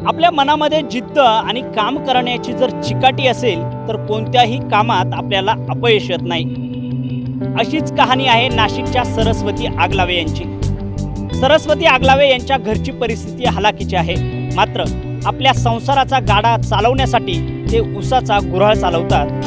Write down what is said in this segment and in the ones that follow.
आपल्या मनामध्ये जिद्द आणि काम करण्याची जर चिकाटी असेल तर कोणत्याही कामात आपल्याला अपयश येत नाही। अशीच कहाणी आहे नाशिकच्या सरस्वती आगलावे यांची। सरस्वती आगलावे यांच्या घरची परिस्थिती हलाखीची आहे, मात्र आपल्या संसाराचा गाडा चालवण्यासाठी ते ऊसाचा गुऱ्हाळ चालवतात।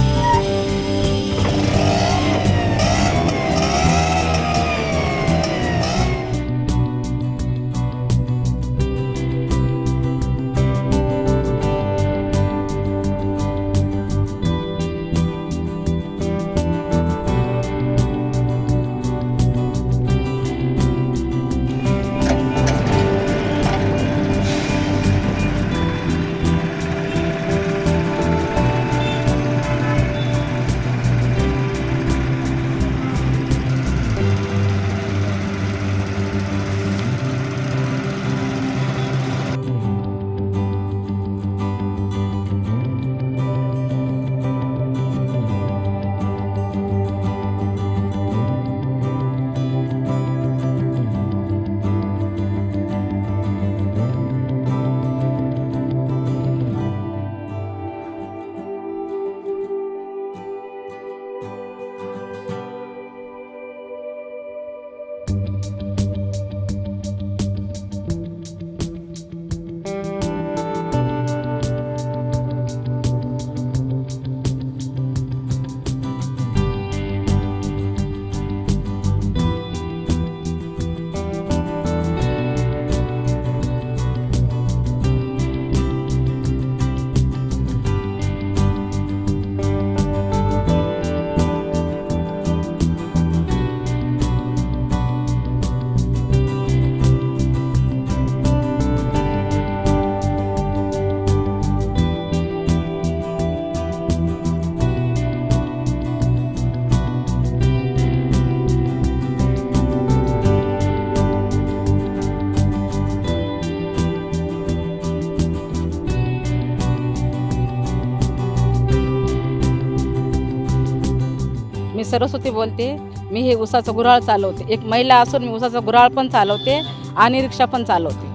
मी सरस्वती बोलते। मी हे ऊसाचं गुऱ्हाळ चालवते। एक महिला असून मी ऊसाचं गुऱ्हाळ पण चालवते आणि रिक्षा पण चालवते।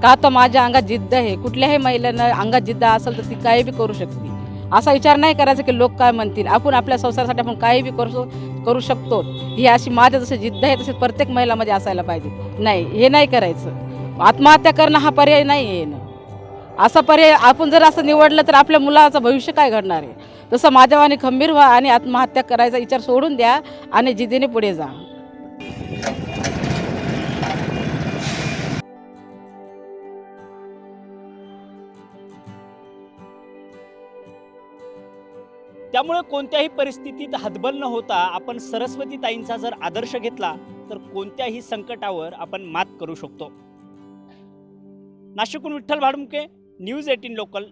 का तर माझ्या अंगात जिद्द आहे। कुठल्याही महिलेनं अंगात जिद्द असेल तर ती काही बी करू शकते। असा विचार नाही करायचा की लोक काय म्हणतील, आपण आपल्या संसारासाठी आपण काही बी करू शकतो। ही अशी माझ्या जशी जिद्द आहे तशी प्रत्येक महिलामध्ये असायला पाहिजे। नाही, हे नाही करायचं। आत्महत्या करणं हा पर्याय नाही आहे ना। असा पर्याय आपण जर असं निवडलं तर आपल्या मुलाचं भविष्य काय घडणार आहे। तसं माझ्यावानी खंबीर व्हा आणि आत्महत्या करायचा विचार सोडून द्या आणि जिद्दीने पुढे जा। त्यामुळे कोणत्याही परिस्थितीत हतबल न होता आपण सरस्वती ताईंचा जर आदर्श घेतला तर कोणत्याही संकटावर आपण मात करू शकतो। नाशिकहून विठ्ठल भाडमुके, न्यूज 18 लोकल,